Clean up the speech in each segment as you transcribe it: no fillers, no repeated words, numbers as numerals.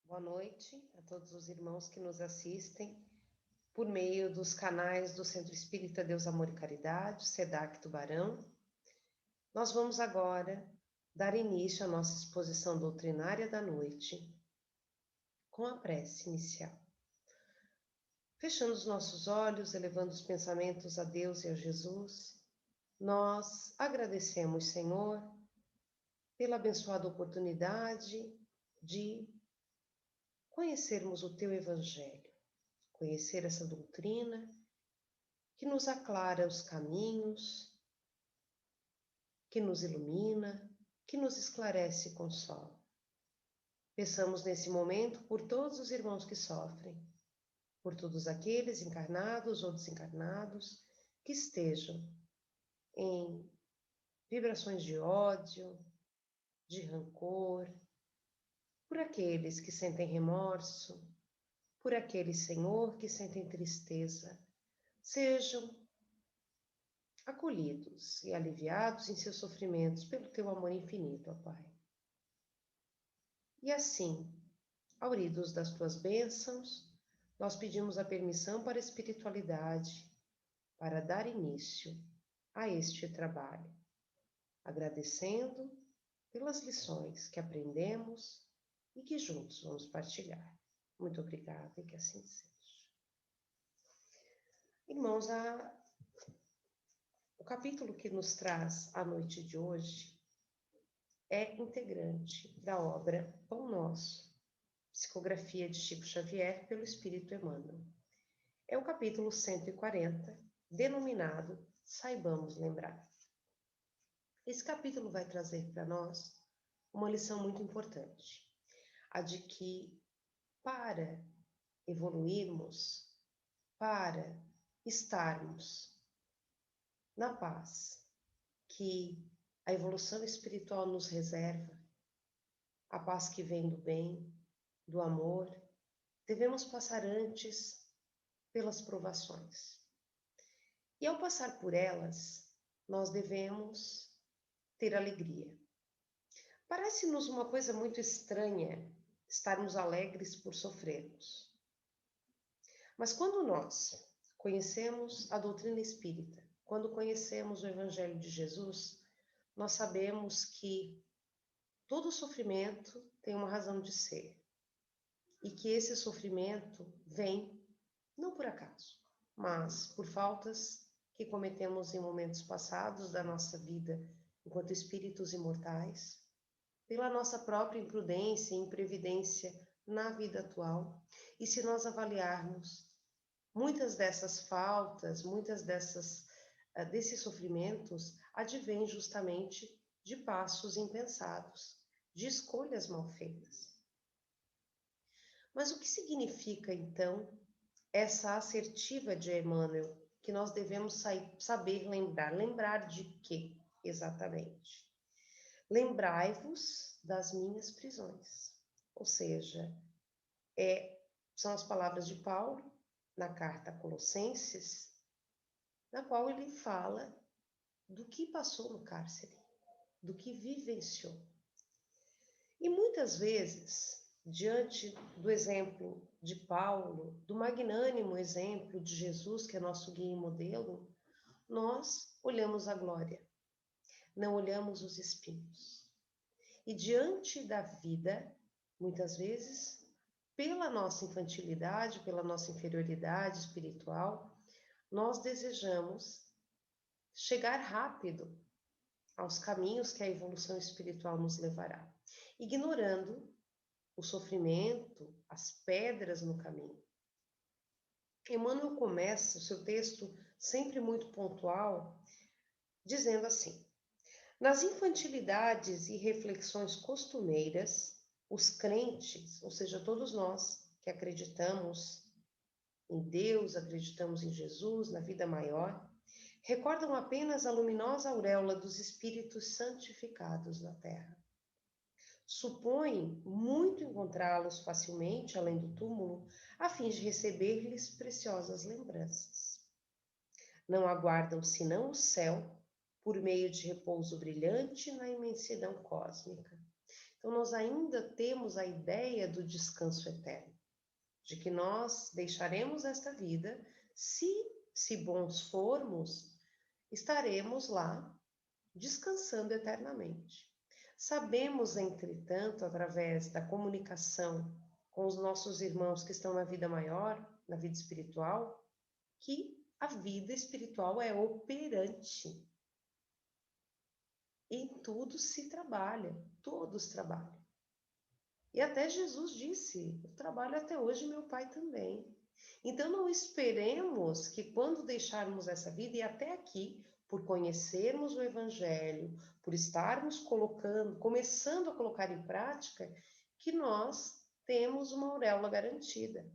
Boa noite a todos os irmãos que nos assistem por meio dos canais do Centro Espírita Deus, Amor e Caridade, SEDAC Tubarão. Nós vamos agora dar início à nossa exposição doutrinária da noite com a prece inicial. Fechando os nossos olhos, elevando os pensamentos a Deus e a Jesus, nós agradecemos, Senhor, pela abençoada oportunidade de conhecermos o Teu Evangelho, conhecer essa doutrina que nos aclara os caminhos, que nos ilumina, que nos esclarece e consola. Peçamos nesse momento por todos os irmãos que sofrem, por todos aqueles encarnados ou desencarnados que estejam em vibrações de ódio, de rancor, por aqueles que sentem remorso, por aqueles, Senhor, que sentem tristeza, sejam acolhidos e aliviados em seus sofrimentos pelo Teu amor infinito, ó Pai. E assim, auridos das Tuas bênçãos, nós pedimos a permissão para a espiritualidade, para dar início a este trabalho, agradecendo pelas lições que aprendemos e que juntos vamos partilhar. Muito obrigada e que assim seja. Irmãos, o capítulo que nos traz a noite de hoje é integrante da obra Pão Nosso, psicografia de Chico Xavier pelo Espírito Emmanuel. É o capítulo 140, denominado Saibamos Lembrar. Esse capítulo vai trazer para nós uma lição muito importante, a de que para evoluirmos, para estarmos na paz que a evolução espiritual nos reserva, a paz que vem do bem, do amor, devemos passar antes pelas provações. E ao passar por elas, nós devemos ter alegria. Parece-nos uma coisa muito estranha estarmos alegres por sofrermos. Mas quando nós conhecemos a doutrina espírita, quando conhecemos o Evangelho de Jesus, nós sabemos que todo sofrimento tem uma razão de ser. E que esse sofrimento vem, não por acaso, mas por faltas que cometemos em momentos passados da nossa vida enquanto espíritos imortais, pela nossa própria imprudência e imprevidência na vida atual. E se nós avaliarmos, muitas dessas faltas, desses sofrimentos advêm justamente de passos impensados, de escolhas mal feitas. Mas o que significa, então, essa assertiva de Emmanuel, que nós devemos saber lembrar? Lembrar de quê, exatamente? Lembrai-vos das minhas prisões. Ou seja, são as palavras de Paulo na carta a Colossenses, na qual ele fala do que passou no cárcere, do que vivenciou. E muitas vezes, diante do exemplo de Paulo, do magnânimo exemplo de Jesus, que é nosso guia e modelo, nós olhamos a glória, não olhamos os espinhos. E diante da vida, muitas vezes, pela nossa infantilidade, pela nossa inferioridade espiritual, nós desejamos chegar rápido aos caminhos que a evolução espiritual nos levará, ignorando o sofrimento, as pedras no caminho. Emmanuel começa o seu texto, sempre muito pontual, dizendo assim: nas infantilidades e reflexões costumeiras, os crentes, ou seja, todos nós que acreditamos em Deus, acreditamos em Jesus, na vida maior, recordam apenas a luminosa auréola dos espíritos santificados na terra. Supõem muito encontrá-los facilmente além do túmulo, a fim de receber-lhes preciosas lembranças. Não aguardam senão o céu, por meio de repouso brilhante na imensidão cósmica. Então, nós ainda temos a ideia do descanso eterno, de que nós deixaremos esta vida, se bons formos, estaremos lá descansando eternamente. Sabemos, entretanto, através da comunicação com os nossos irmãos que estão na vida maior, na vida espiritual, que a vida espiritual é operante. Em tudo se trabalha, todos trabalham. E até Jesus disse: eu trabalho até hoje, meu Pai também. Então não esperemos que quando deixarmos essa vida, e até aqui, por conhecermos o Evangelho, por estarmos começando a colocar em prática, que nós temos uma auréola garantida.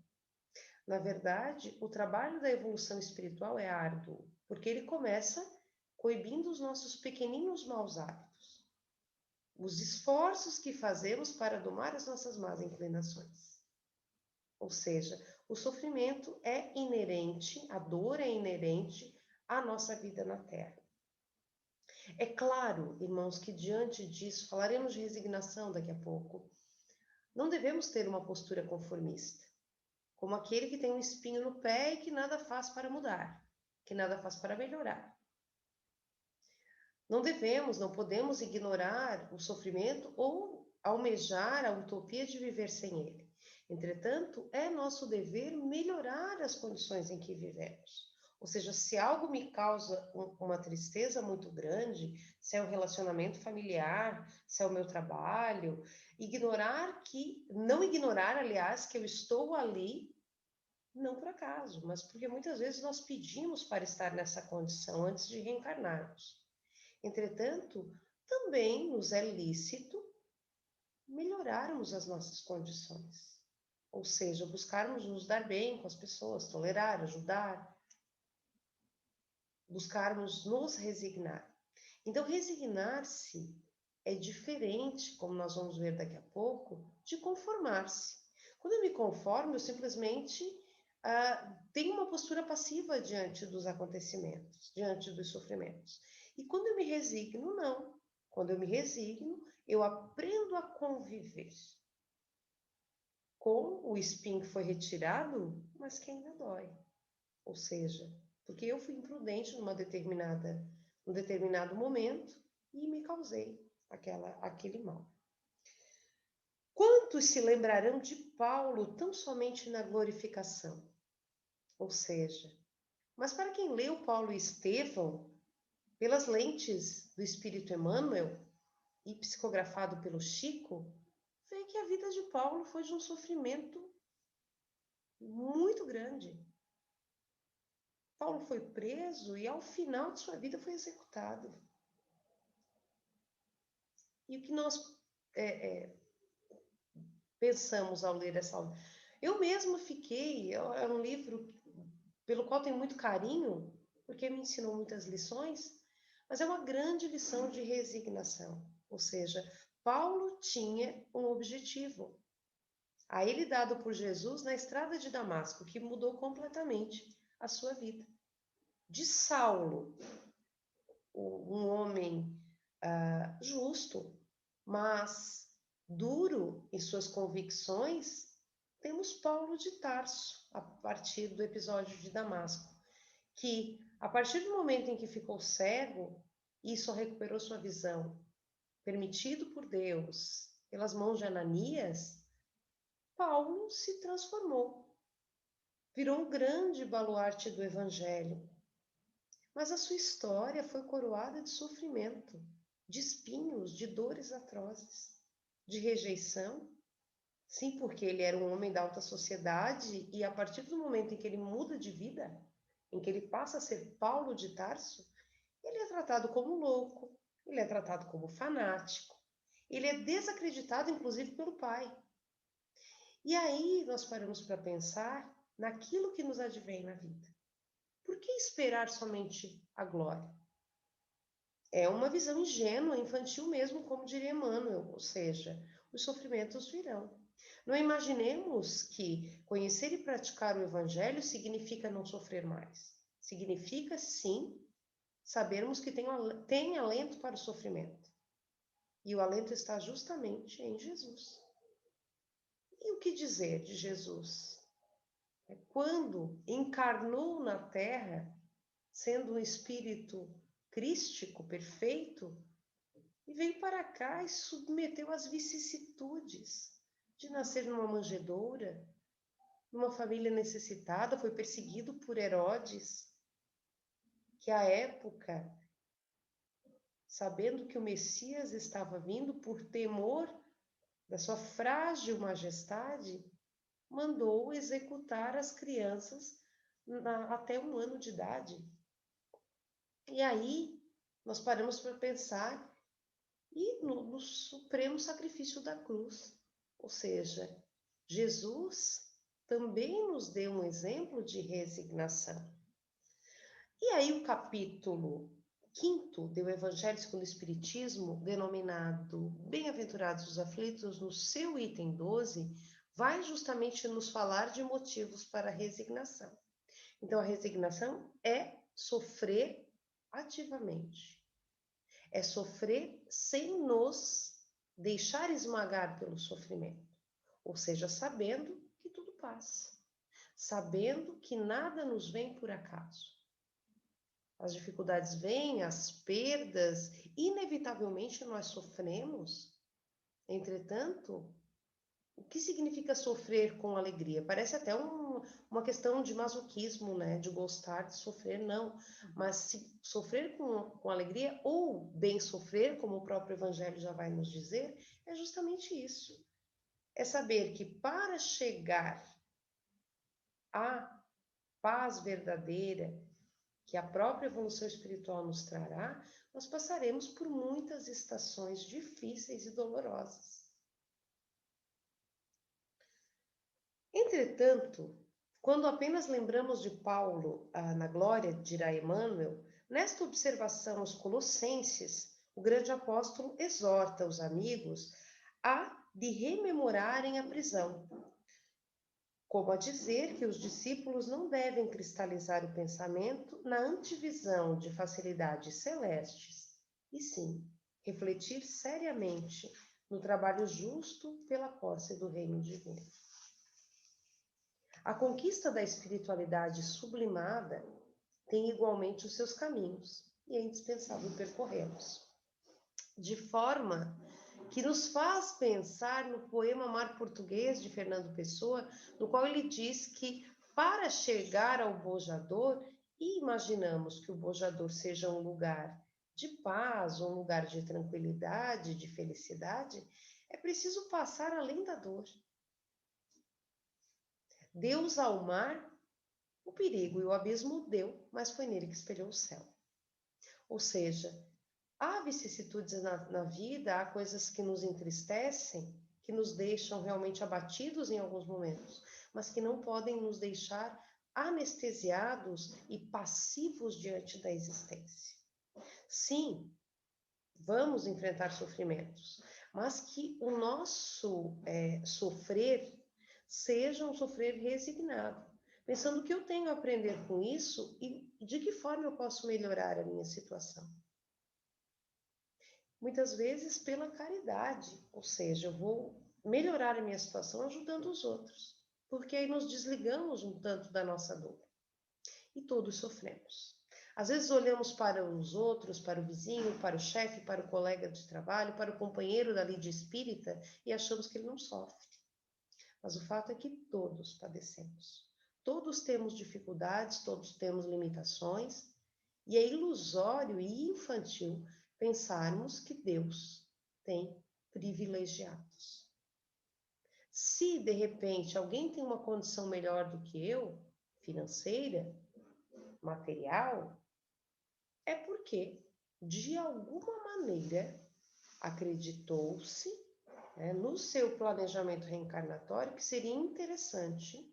Na verdade, o trabalho da evolução espiritual é árduo, porque ele começa coibindo os nossos pequeninos maus hábitos, os esforços que fazemos para domar as nossas más inclinações. Ou seja, o sofrimento é inerente, a dor é inerente à nossa vida na Terra. É claro, irmãos, que diante disso, falaremos de resignação daqui a pouco, não devemos ter uma postura conformista, como aquele que tem um espinho no pé e que nada faz para mudar, que nada faz para melhorar. Não podemos ignorar o sofrimento ou almejar a utopia de viver sem ele. Entretanto, é nosso dever melhorar as condições em que vivemos. Ou seja, se algo me causa uma tristeza muito grande, se é o relacionamento familiar, se é o meu trabalho, não ignorar, aliás, que eu estou ali, não por acaso, mas porque muitas vezes nós pedimos para estar nessa condição antes de reencarnarmos. Entretanto, também nos é lícito melhorarmos as nossas condições. Ou seja, buscarmos nos dar bem com as pessoas, tolerar, ajudar, buscarmos nos resignar. Então, resignar-se é diferente, como nós vamos ver daqui a pouco, de conformar-se. Quando eu me conformo, eu simplesmente tenho uma postura passiva diante dos acontecimentos, diante dos sofrimentos. E quando eu me resigno, não. Quando eu me resigno, eu aprendo a conviver com o espinho que foi retirado, mas que ainda dói. Ou seja, porque eu fui imprudente num determinado momento e me causei aquele mal. Quantos se lembrarão de Paulo tão somente na glorificação? Ou seja, mas para quem leu Paulo e Estevão, pelas lentes do Espírito Emmanuel e psicografado pelo Chico, vê que a vida de Paulo foi de um sofrimento muito grande. Paulo foi preso e ao final de sua vida foi executado. E o que nós pensamos ao ler essa obra? Eu mesma é um livro pelo qual tenho muito carinho, porque me ensinou muitas lições, mas é uma grande lição de resignação. Ou seja, Paulo tinha um objetivo, a ele dado por Jesus na estrada de Damasco, que mudou completamente a sua vida. De Saulo, um homem justo, mas duro em suas convicções, temos Paulo de Tarso, a partir do episódio de Damasco, que, a partir do momento em que ficou cego e só recuperou sua visão, permitido por Deus, pelas mãos de Ananias, Paulo se transformou, virou um grande baluarte do Evangelho. Mas a sua história foi coroada de sofrimento, de espinhos, de dores atrozes, de rejeição. Sim, porque ele era um homem da alta sociedade e a partir do momento em que ele muda de vida, em que ele passa a ser Paulo de Tarso, ele é tratado como louco, ele é tratado como fanático, ele é desacreditado inclusive pelo pai. E aí nós paramos para pensar naquilo que nos advém na vida. Por que esperar somente a glória? É uma visão ingênua, infantil mesmo, como diria Emmanuel, ou seja, os sofrimentos virão. Não imaginemos que conhecer e praticar o Evangelho significa não sofrer mais. Significa, sim, sabermos que tem alento para o sofrimento. E o alento está justamente em Jesus. E o que dizer de Jesus? Quando encarnou na terra, sendo um espírito crístico, perfeito, e veio para cá e submeteu às vicissitudes de nascer numa manjedoura, numa família necessitada, foi perseguido por Herodes, que à época, sabendo que o Messias estava vindo, por temor da sua frágil majestade, mandou executar as crianças até 1 ano de idade. E aí nós paramos para pensar no supremo sacrifício da cruz. Ou seja, Jesus também nos deu um exemplo de resignação. E aí o capítulo 5º do Evangelho segundo o Espiritismo, denominado Bem-aventurados os aflitos, no seu item 12, vai justamente nos falar de motivos para a resignação. Então, a resignação é sofrer ativamente. É sofrer sem nos deixar esmagar pelo sofrimento. Ou seja, sabendo que tudo passa. Sabendo que nada nos vem por acaso. As dificuldades vêm, as perdas, inevitavelmente nós sofremos. Entretanto, o que significa sofrer com alegria? Parece até uma questão de masoquismo, né? De gostar de sofrer, não. Mas se sofrer com alegria, ou bem sofrer, como o próprio Evangelho já vai nos dizer, é justamente isso. É saber que para chegar à paz verdadeira, que a própria evolução espiritual nos trará, nós passaremos por muitas estações difíceis e dolorosas. Entretanto, quando apenas lembramos de Paulo na glória, dirá Emmanuel, nesta observação aos Colossenses, o grande apóstolo exorta os amigos a de rememorarem a prisão, como a dizer que os discípulos não devem cristalizar o pensamento na antevisão de facilidades celestes, e sim refletir seriamente no trabalho justo pela posse do reino divino. A conquista da espiritualidade sublimada tem igualmente os seus caminhos, e é indispensável percorrê-los. De forma que nos faz pensar no poema Mar Português de Fernando Pessoa, no qual ele diz que para chegar ao bojador, e imaginamos que o bojador seja um lugar de paz, um lugar de tranquilidade, de felicidade, é preciso passar além da dor. Deus ao mar, o perigo e o abismo deu, mas foi nele que espelhou o céu. Ou seja, há vicissitudes na vida, há coisas que nos entristecem, que nos deixam realmente abatidos em alguns momentos, mas que não podem nos deixar anestesiados e passivos diante da existência. Sim, vamos enfrentar sofrimentos, mas que o nosso sofrer seja um sofrer resignado, pensando o que eu tenho a aprender com isso e de que forma eu posso melhorar a minha situação. Muitas vezes pela caridade, ou seja, eu vou melhorar a minha situação ajudando os outros, porque aí nos desligamos um tanto da nossa dor. E todos sofremos. Às vezes olhamos para os outros, para o vizinho, para o chefe, para o colega de trabalho, para o companheiro da lide espírita e achamos que ele não sofre. Mas o fato é que todos padecemos. Todos temos dificuldades, todos temos limitações, e é ilusório e infantil pensarmos que Deus tem privilegiados. Se, de repente, alguém tem uma condição melhor do que eu, financeira, material, é porque, de alguma maneira, acreditou-se, no seu planejamento reencarnatório, que seria interessante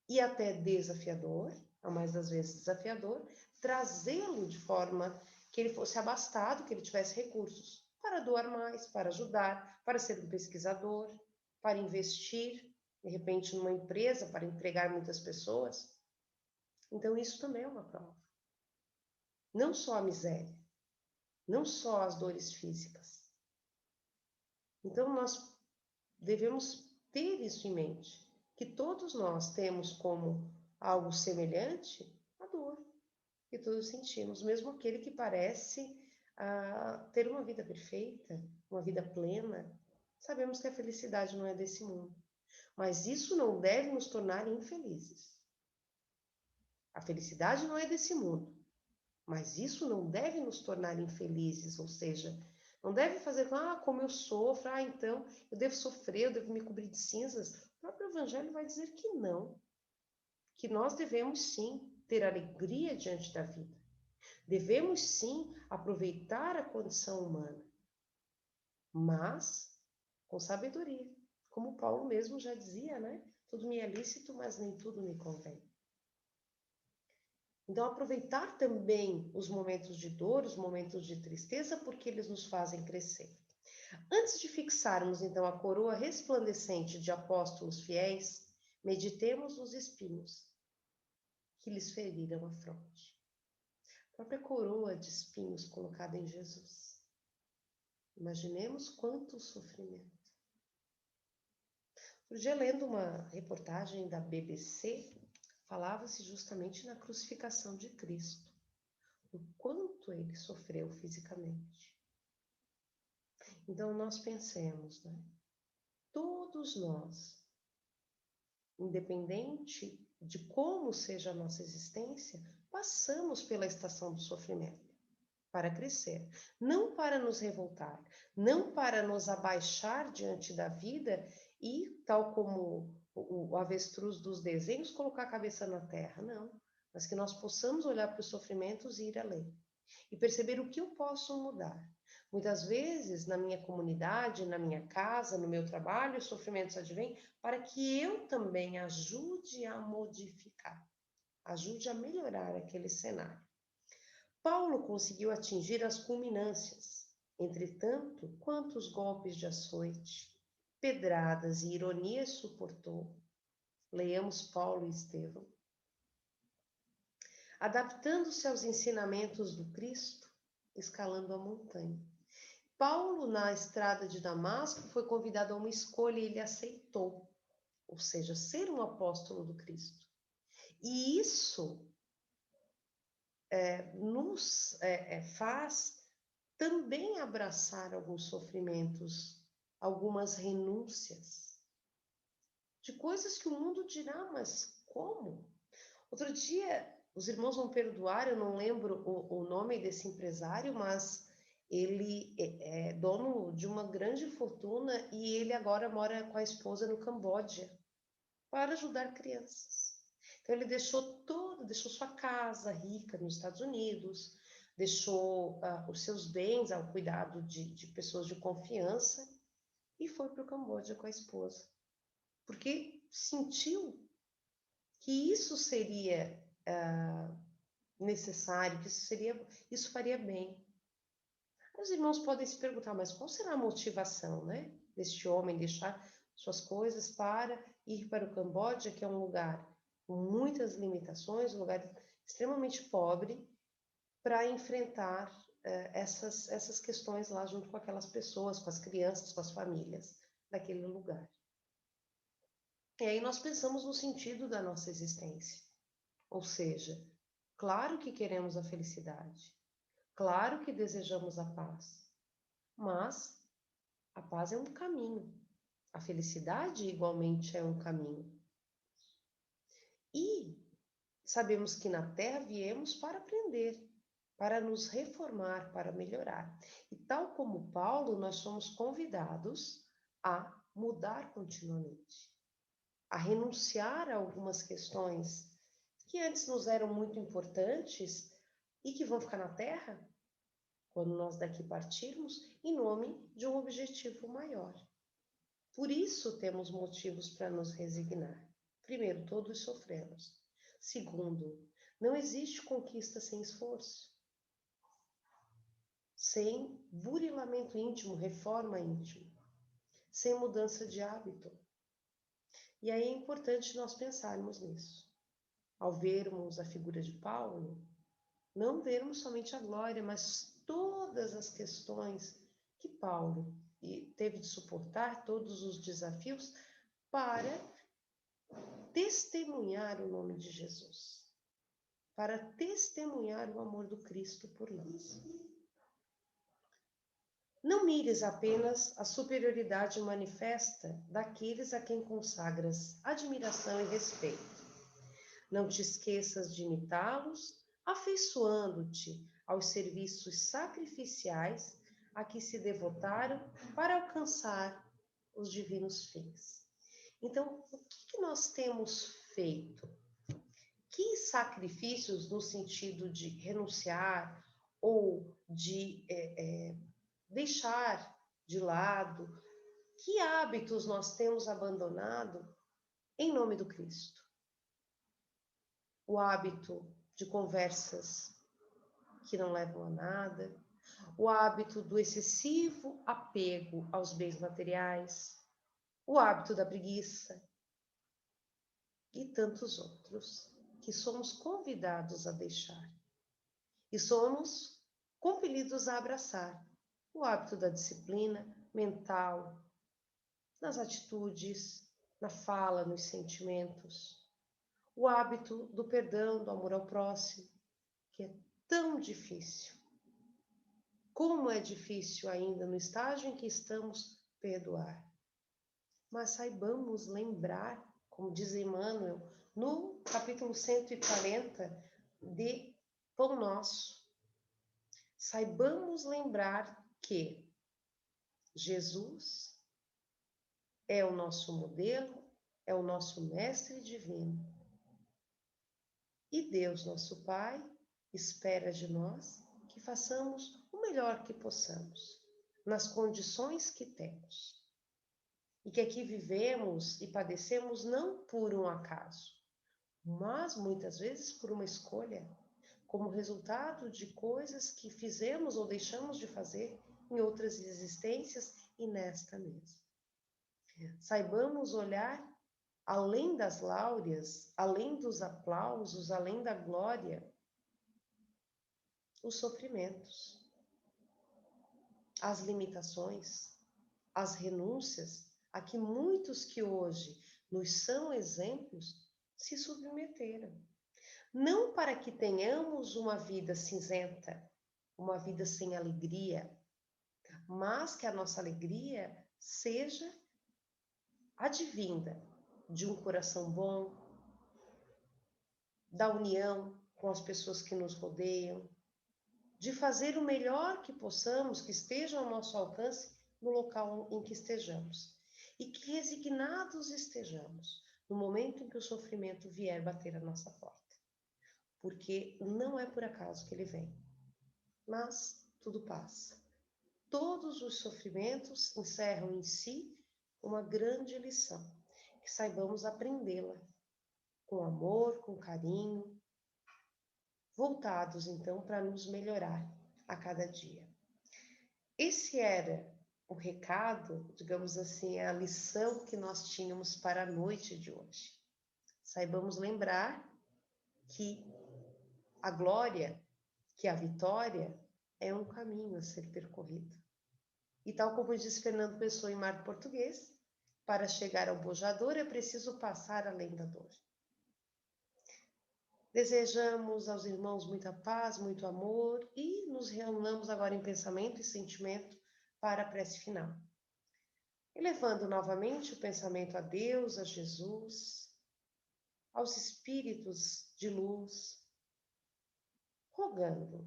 e até desafiador, a mais das vezes desafiador, trazê-lo de forma que ele fosse abastado, que ele tivesse recursos para doar mais, para ajudar, para ser um pesquisador, para investir, de repente, numa empresa, para empregar muitas pessoas. Então, isso também é uma prova. Não só a miséria, não só as dores físicas, Então, nós devemos ter isso em mente, que todos nós temos como algo semelhante a dor que todos sentimos, mesmo aquele que parece ter uma vida perfeita, uma vida plena. Sabemos que a felicidade não é desse mundo, mas isso não deve nos tornar infelizes. A felicidade não é desse mundo, mas isso não deve nos tornar infelizes, ou seja, não deve fazer, como eu sofro, então eu devo sofrer, eu devo me cobrir de cinzas. O próprio Evangelho vai dizer que não, que nós devemos sim ter alegria diante da vida. Devemos sim aproveitar a condição humana, mas com sabedoria. Como Paulo mesmo já dizia, né? Tudo me é lícito, mas nem tudo me convém. Então, aproveitar também os momentos de dor, os momentos de tristeza, porque eles nos fazem crescer. Antes de fixarmos, então, a coroa resplandecente de apóstolos fiéis, meditemos nos espinhos que lhes feriram a fronte. A própria coroa de espinhos colocada em Jesus. Imaginemos quanto sofrimento. Outro dia, lendo uma reportagem da BBC, falava-se justamente na crucificação de Cristo, o quanto ele sofreu fisicamente. Então, nós pensemos, né? Todos nós, independente de como seja a nossa existência, passamos pela estação do sofrimento para crescer, não para nos revoltar, não para nos abaixar diante da vida e, tal como o avestruz dos desenhos, colocar a cabeça na terra, não. Mas que nós possamos olhar para os sofrimentos e ir além. E perceber o que eu posso mudar. Muitas vezes, na minha comunidade, na minha casa, no meu trabalho, os sofrimentos advêm para que eu também ajude a modificar, ajude a melhorar aquele cenário. Paulo conseguiu atingir as culminâncias. Entretanto, quantos golpes de açoite, pedradas e ironias suportou? Leiamos Paulo e Estevão. Adaptando-se aos ensinamentos do Cristo, escalando a montanha. Paulo, na estrada de Damasco, foi convidado a uma escolha e ele aceitou, ou seja, ser um apóstolo do Cristo. E isso nos faz também abraçar alguns sofrimentos, algumas renúncias, de coisas que o mundo dirá, mas como? Outro dia, os irmãos vão perdoar, eu não lembro o nome desse empresário, mas ele é dono de uma grande fortuna e ele agora mora com a esposa no Camboja para ajudar crianças. Então ele deixou sua casa rica nos Estados Unidos, deixou os seus bens ao cuidado de pessoas de confiança e foi para o Camboja com a esposa, porque sentiu que isso seria necessário, que isso faria bem. Os irmãos podem se perguntar, mas qual será a motivação, né, deste homem deixar suas coisas para ir para o Camboja, que é um lugar com muitas limitações, um lugar extremamente pobre, para enfrentar essas questões lá junto com aquelas pessoas, com as crianças, com as famílias daquele lugar. E aí nós pensamos no sentido da nossa existência. Ou seja, claro que queremos a felicidade, claro que desejamos a paz, mas a paz é um caminho, a felicidade igualmente é um caminho. E sabemos que na Terra viemos para aprender, para nos reformar, para melhorar. E tal como Paulo, nós somos convidados a mudar continuamente, a renunciar a algumas questões que antes nos eram muito importantes e que vão ficar na Terra quando nós daqui partirmos, em nome de um objetivo maior. Por isso temos motivos para nos resignar. Primeiro, todos sofremos. Segundo, não existe conquista sem esforço, sem burilamento íntimo, reforma íntima, sem mudança de hábito. E aí é importante nós pensarmos nisso. Ao vermos a figura de Paulo, não vermos somente a glória, mas todas as questões que Paulo e teve de suportar todos os desafios para testemunhar o nome de Jesus, para testemunhar o amor do Cristo por nós. Não mires apenas a superioridade manifesta daqueles a quem consagras admiração e respeito. Não te esqueças de imitá-los, afeiçoando-te aos serviços sacrificiais a que se devotaram para alcançar os divinos fins. Então, o que nós temos feito? Que sacrifícios no sentido de renunciar ou de deixar de lado? Que hábitos nós temos abandonado em nome do Cristo? O hábito de conversas que não levam a nada, o hábito do excessivo apego aos bens materiais, o hábito da preguiça e tantos outros que somos convidados a deixar e somos compelidos a abraçar. O hábito da disciplina mental, nas atitudes, na fala, nos sentimentos. O hábito do perdão, do amor ao próximo, que é tão difícil. Como é difícil ainda no estágio em que estamos perdoar. Mas saibamos lembrar, como diz Emmanuel, no capítulo 140 de Pão Nosso. Saibamos lembrar que Jesus é o nosso modelo, é o nosso mestre divino. E Deus, nosso Pai, espera de nós que façamos o melhor que possamos, nas condições que temos. E que aqui vivemos e padecemos não por um acaso, mas muitas vezes por uma escolha, como resultado de coisas que fizemos ou deixamos de fazer em outras existências e nesta mesma. Saibamos olhar além das láureas, além dos aplausos, além da glória, os sofrimentos, as limitações, as renúncias a que muitos que hoje nos são exemplos se submeteram. Não para que tenhamos uma vida cinzenta, uma vida sem alegria, mas que a nossa alegria seja advinda de um coração bom, da união com as pessoas que nos rodeiam, de fazer o melhor que possamos, que esteja ao nosso alcance no local em que estejamos. E que resignados estejamos no momento em que o sofrimento vier bater a nossa porta. Porque não é por acaso que ele vem. Mas tudo passa. Todos os sofrimentos encerram em si uma grande lição, que saibamos aprendê-la com amor, com carinho, voltados então para nos melhorar a cada dia. Esse era o recado, digamos assim, a lição que nós tínhamos para a noite de hoje. Saibamos lembrar que a glória, que a vitória é um caminho a ser percorrido. E tal como diz Fernando Pessoa em Mar Português, para chegar ao bojador é preciso passar além da dor. Desejamos aos irmãos muita paz, muito amor e nos reunamos agora em pensamento e sentimento para a prece final. Elevando novamente o pensamento a Deus, a Jesus, aos espíritos de luz, rogando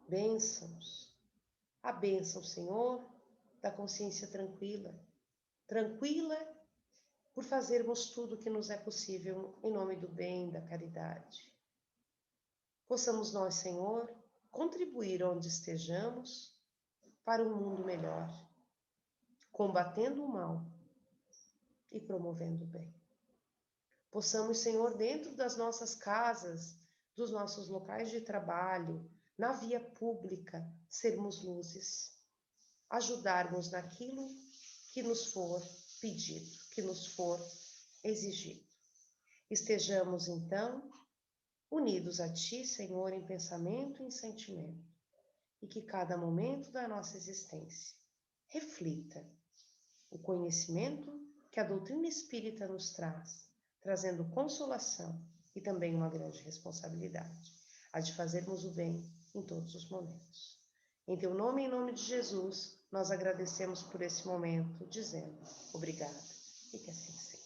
bênçãos, a bênção, Senhor, da consciência tranquila, tranquila por fazermos tudo o que nos é possível em nome do bem, da caridade. Possamos nós, Senhor, contribuir onde estejamos para um mundo melhor, combatendo o mal e promovendo o bem. Possamos, Senhor, dentro das nossas casas, dos nossos locais de trabalho, na via pública, sermos luzes, ajudarmos naquilo que nos for pedido, que nos for exigido. Estejamos, então, unidos a Ti, Senhor, em pensamento e em sentimento, e que cada momento da nossa existência reflita o conhecimento que a doutrina espírita nos traz, trazendo consolação e também uma grande responsabilidade, a de fazermos o bem em todos os momentos. Em teu nome e em nome de Jesus, nós agradecemos por esse momento, dizendo obrigada e que assim seja.